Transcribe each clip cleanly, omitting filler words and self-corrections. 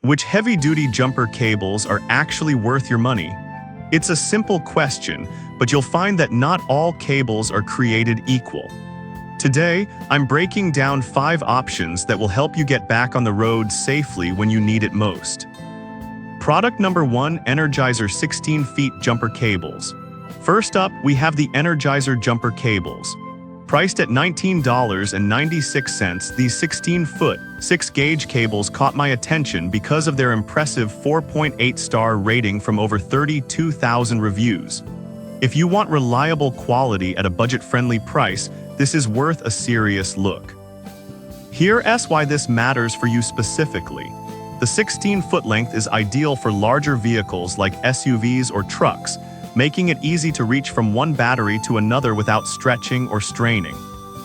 Which heavy-duty jumper cables are actually worth your money? It's a simple question, but you'll find that not all cables are created equal. Today, I'm breaking down 5 options that will help you get back on the road safely when you need it most. Product number 1, Energizer 16 feet jumper cables. First up, we have the Energizer jumper cables. Priced at $19.96, these 16-foot, 6-gauge cables caught my attention because of their impressive 4.8-star rating from over 32,000 reviews. If you want reliable quality at a budget-friendly price, this is worth a serious look. Here's why this matters for you specifically. The 16-foot length is ideal for larger vehicles like SUVs or trucks, making it easy to reach from one battery to another without stretching or straining.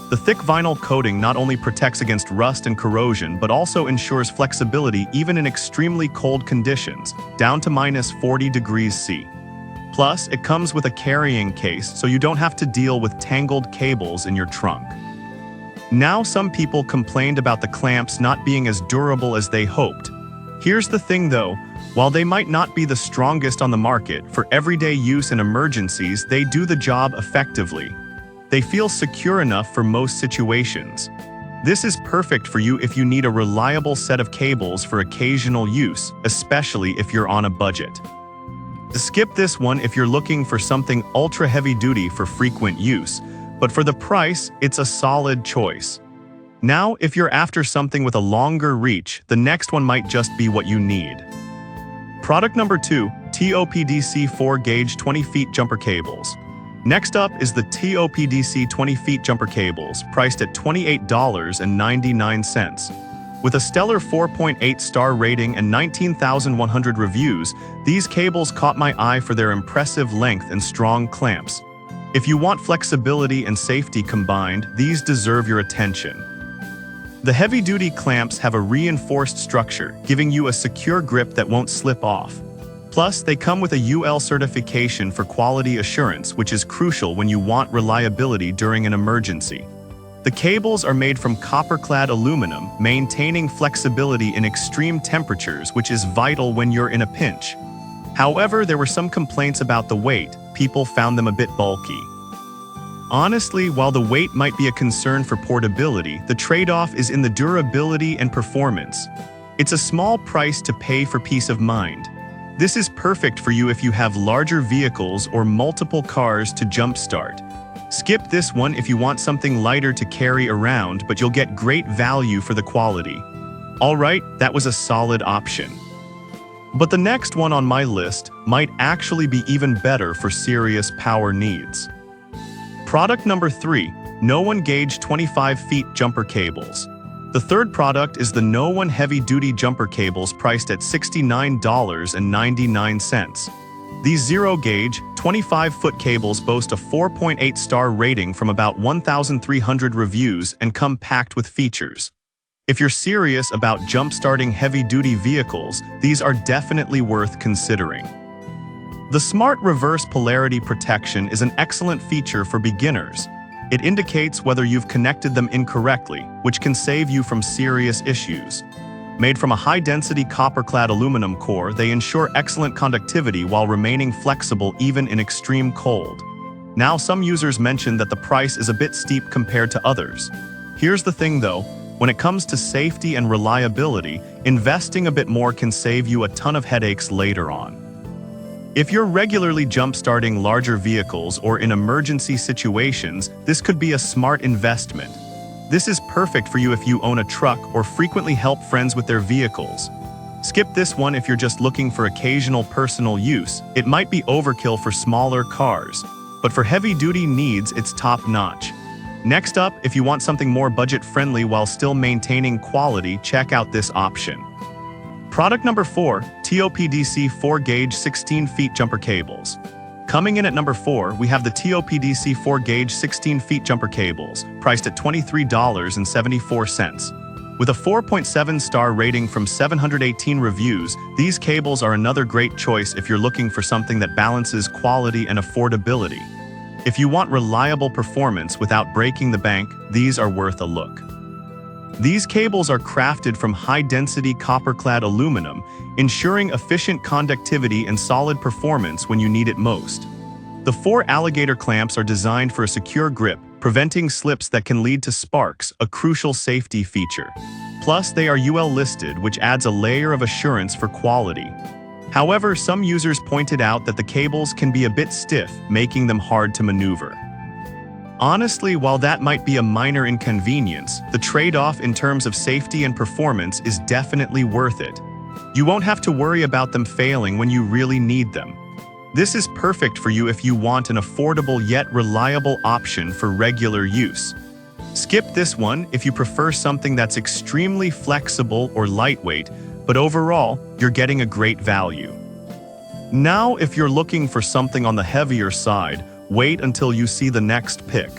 The thick vinyl coating not only protects against rust and corrosion, but also ensures flexibility even in extremely cold conditions, down to -40 degrees C. Plus, it comes with a carrying case, so you don't have to deal with tangled cables in your trunk. Now, some people complained about the clamps not being as durable as they hoped. Here's the thing though, while they might not be the strongest on the market, for everyday use and emergencies, they do the job effectively. They feel secure enough for most situations. This is perfect for you if you need a reliable set of cables for occasional use, especially if you're on a budget. Skip this one if you're looking for something ultra heavy duty for frequent use, but for the price, it's a solid choice. Now, if you're after something with a longer reach, the next one might just be what you need. Product number 2, TOPDC 4-gauge 20 feet jumper cables. Next up is the TOPDC 20 feet jumper cables, priced at $28.99. With a stellar 4.8-star rating and 19,100 reviews, these cables caught my eye for their impressive length and strong clamps. If you want flexibility and safety combined, these deserve your attention. The heavy-duty clamps have a reinforced structure, giving you a secure grip that won't slip off. Plus, they come with a UL certification for quality assurance, which is crucial when you want reliability during an emergency. The cables are made from copper-clad aluminum, maintaining flexibility in extreme temperatures, which is vital when you're in a pinch. However, there were some complaints about the weight. People found them a bit bulky. Honestly, while the weight might be a concern for portability, the trade-off is in the durability and performance. It's a small price to pay for peace of mind. This is perfect for you if you have larger vehicles or multiple cars to jumpstart. Skip this one if you want something lighter to carry around, but you'll get great value for the quality. Alright, that was a solid option. But the next one on my list might actually be even better for serious power needs. Product number 3, No1 Gauge 25 feet jumper cables. The third product is the No1 heavy-duty jumper cables, priced at $69.99. These 0-gauge, 25-foot cables boast a 4.8-star rating from about 1,300 reviews and come packed with features. If you're serious about jump-starting heavy-duty vehicles, these are definitely worth considering. The Smart Reverse Polarity Protection is an excellent feature for beginners. It indicates whether you've connected them incorrectly, which can save you from serious issues. Made from a high-density copper-clad aluminum core, they ensure excellent conductivity while remaining flexible even in extreme cold. Now, some users mention that the price is a bit steep compared to others. Here's the thing though, when it comes to safety and reliability, investing a bit more can save you a ton of headaches later on. If you're regularly jump-starting larger vehicles or in emergency situations, this could be a smart investment. This is perfect for you if you own a truck or frequently help friends with their vehicles. Skip this one if you're just looking for occasional personal use. It might be overkill for smaller cars, but for heavy-duty needs, it's top-notch. Next up, if you want something more budget-friendly while still maintaining quality, check out this option. Product number 4, TOPDC 4-gauge 16 feet jumper cables. Coming in at number 4, we have the TOPDC 4-gauge 16 feet jumper cables, priced at $23.74. With a 4.7-star rating from 718 reviews, these cables are another great choice if you're looking for something that balances quality and affordability. If you want reliable performance without breaking the bank, these are worth a look. These cables are crafted from high-density copper-clad aluminum, ensuring efficient conductivity and solid performance when you need it most. The 4 alligator clamps are designed for a secure grip, preventing slips that can lead to sparks, a crucial safety feature. Plus, they are UL listed, which adds a layer of assurance for quality. However, some users pointed out that the cables can be a bit stiff, making them hard to maneuver. Honestly, while that might be a minor inconvenience, the trade-off in terms of safety and performance is definitely worth it. You won't have to worry about them failing when you really need them. This is perfect for you if you want an affordable yet reliable option for regular use. Skip this one if you prefer something that's extremely flexible or lightweight, but overall, you're getting a great value. Now, if you're looking for something on the heavier side, wait until you see the next pick.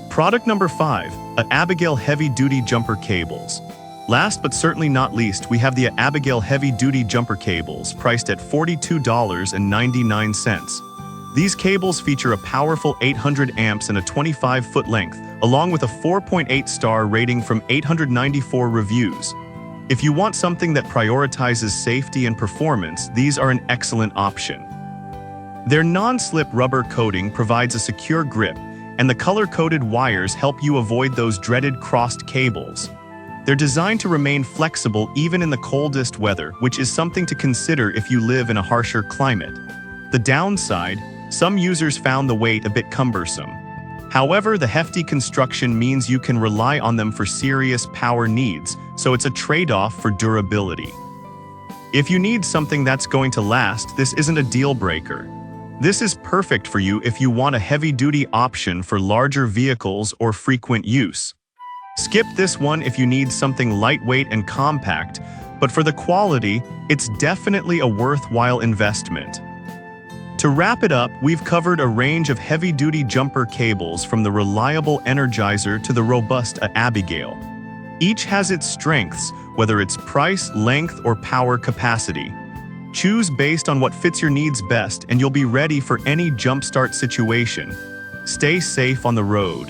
Product number 5, Abigail Heavy Duty Jumper Cables. Last but certainly not least, we have the Abigail Heavy Duty Jumper Cables, priced at $42.99. These cables feature a powerful 800 amps and a 25-foot length, along with a 4.8-star rating from 894 reviews. If you want something that prioritizes safety and performance, these are an excellent option. Their non-slip rubber coating provides a secure grip, and the color-coded wires help you avoid those dreaded crossed cables. They're designed to remain flexible even in the coldest weather, which is something to consider if you live in a harsher climate. The downside, some users found the weight a bit cumbersome. However, the hefty construction means you can rely on them for serious power needs, so it's a trade-off for durability. If you need something that's going to last, this isn't a deal-breaker. This is perfect for you if you want a heavy-duty option for larger vehicles or frequent use. Skip this one if you need something lightweight and compact, but for the quality, it's definitely a worthwhile investment. To wrap it up, we've covered a range of heavy-duty jumper cables from the reliable Energizer to the robust Abigail. Each has its strengths, whether it's price, length, or power capacity. Choose based on what fits your needs best, and you'll be ready for any jumpstart situation. Stay safe on the road.